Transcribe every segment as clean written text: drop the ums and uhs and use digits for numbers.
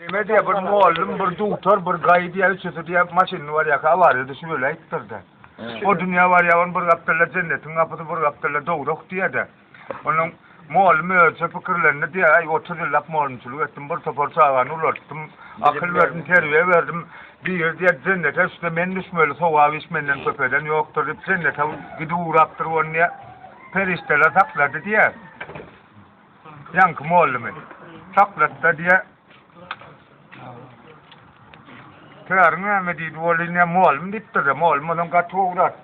Demek ya bir muallim, bir doktor, bir gayet ya üçüsü diye maşin var ya kavardı şu böyle ittirdi. O dünya var ya on bir kaptırla cennetin kapısı bir kaptırla doğruk diye de. Onun muallim ölçü fikirlerini diye ay 30 yıllık muallimçilik ettim bir topar sağanı ulaştım. Akıl verdim, terbiye verdim. Bir yer diye cennete işte men düşmeli soğuğa içmenden köpeden yoktur. Cennete gidi uğraptır onu ya. Perişteler sakladı diye. Yankı muallimi. Sakladı diye. Kırarına medid voline muallim diptir. Muallim onun katı uğrat.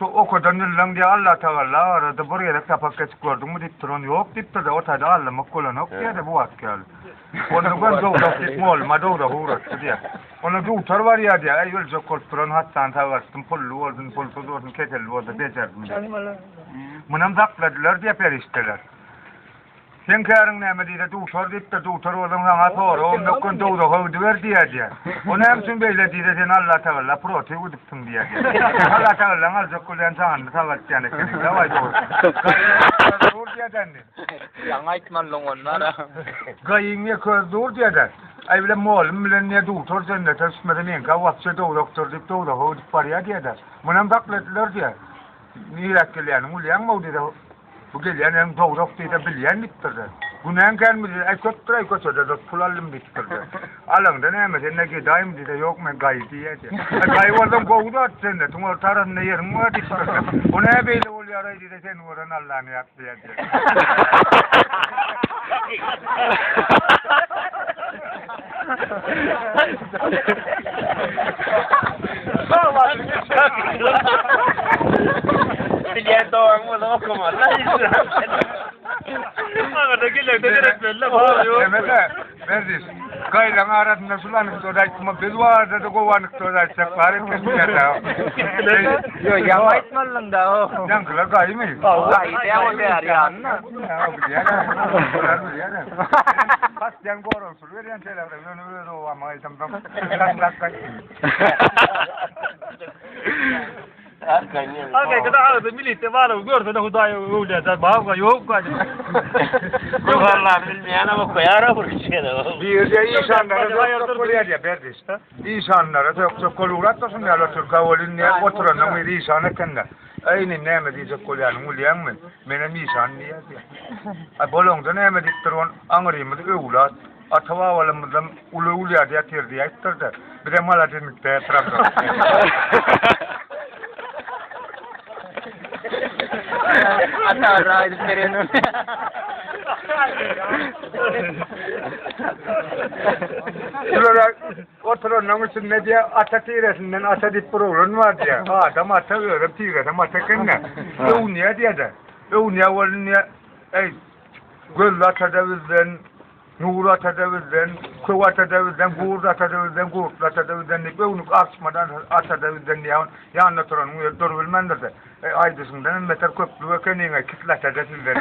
O kadar yıldan diye Allah Teala aradı buraya da kapak kesik gördüm mü diptir onu yok diptir de o tadı Allah'ıma kullanıp diye de bu akıl. Onu ben doğru dip muallima doğru uğraştı diye. Onu doktor var ya diye ay ölce kolturan hattan tavastım pullu oldun pulsuz oldun ketelli oldu becerdim diye. Bunam zakladılar diye perişteler. Sen kârın neyme diye doktor deyip de doktor oldun sana sonra onu kun doğru havdu ver diye. Onu hemsin böyle diye sen Allah Teala proti uduptun diye. Allah Teala alacak kulen sana tavat yani kendi davay doğru. Doğru diye dendi. Yang aitman longonlara. Gayinge kör doğru diye de. Ay bile muallim bile ne doktor cennete üstmeden en kavapça doğru doktor deyip doğru havdu paraya diye de. Bunam zakladılar diye. Niye keleyen mulyan mı diye. Bu gelen en doğru diye bilen bittirdi. Günen gelmedi. Ay kötü ay kötü de pulalım bittirdi. Alın da ne ne daim diye yok mu gayet diye. Gayet oradan kovdu attığında tüm taran ne yerim var bittirdi. O ne böyle oluyor ay diye sen oradan Allah'ını yaptı diye. Bilen doğan mı lan okuman lan işte. Ama da gülüyor da böyle oluyor. Demede verdiz. Gaylan aradında sulanık dolayısıyla biz vardı da kovanık dolayısıyla bari kesmeyeceğim. Yo yang aitman lang daw. Yankılar gayı mı? Gayet ya o der yan. Pas yan koron sul veriyen şeyler öyle o ama tam tak. Okay, kita ada milite baru gör da hudaya udah da bawa yok ka. Vallahi bilmeyen ama koyara vuruşuyor. Bir de insanlara çok kolay ya berdiş. İnsanlara çok kolay uğratmasın ya Türk Havalı'nın ne oturanın bir insanı kendi. Aynı ne mi diyecek kolay mulyan mı? Benim insan diye. Ay bolongda ne mi diktiron angrimi de uğrat. Atava valamızdan ulu ya diye tirdi ya ittirdi. Bir de malatin de traktor. Ata raydı terenu. Şurada oturanın üstünde diye ata tiresinden ata dip program var diye. Adam ata öğrep tiresem ata kenne. Övniye diye de. Övniye valniye. Ey göl ata da bizden. Nur ata da bizden. Köv ata da bizden. Gurd ata da bizden. Gurd ata da bizden. Övnük aksmadan ata da bizden diye. Yanına oturanın uyar dur bilmendir de. Aydısından meter köprüye kendine kitlete de sizden.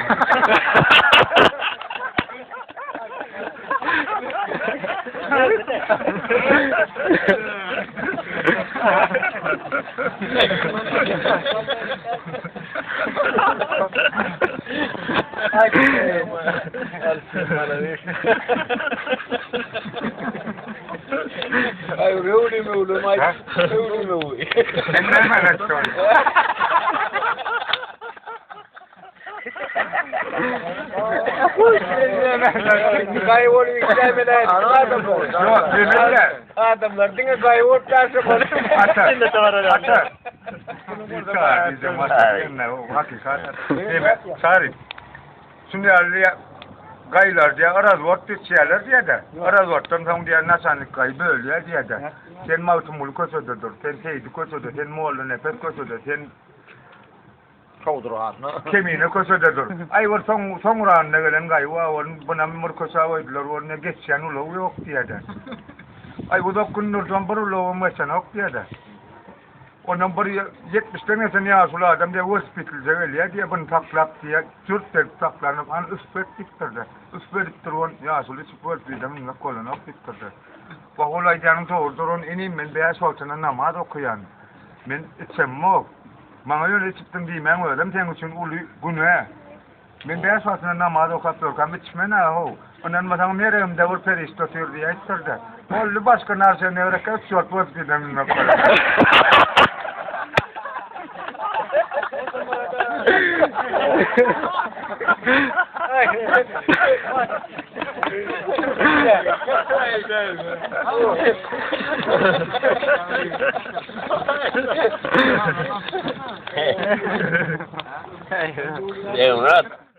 Ay reuni me ulo mai. Reuni me ulo. Ne merak Gay wolu ikramede. Adamlar dinle gay wol karşı konu. Ata. Bizim masallarına o hakikat. Evet, sarı. Şimdi araya gaylar diye araz vakti şeyler diye de. Araz vaktin tam diye nasanlık gay böyle diye de. Sen mavtumul kosodur, sen teydi kosodur, sen moğlu nefes kosodur, sen kemiğine kosodur. Ay var sonradan ne gelen gay var, buna mır kosamaydılar, var ne geçen ulu yok diye de. Ay bu da kundur bir ulu mesela yok diye de. O number 70 tane sen ya sula adam diye hospital ceveli diye bunu taklap diye Türk taklanıp an üspettiktirdi. Üspettiktirdi ya sula sport bir demin ne kolun optiktirdi. Bu olay canım doğrudurun inim ben beyaz oltana namaz okuyan. Ben içem yok. Bana öyle çıktım diyeyim ben öyle. Senin için ulu günü. Ben de esasında namaz okapıyorken biçmene o. Ondan masam yerimde vur peristo tür diye istirdi. Oldu başka narsa ne öyle kaç yol boz gidem ne kadar. Murat.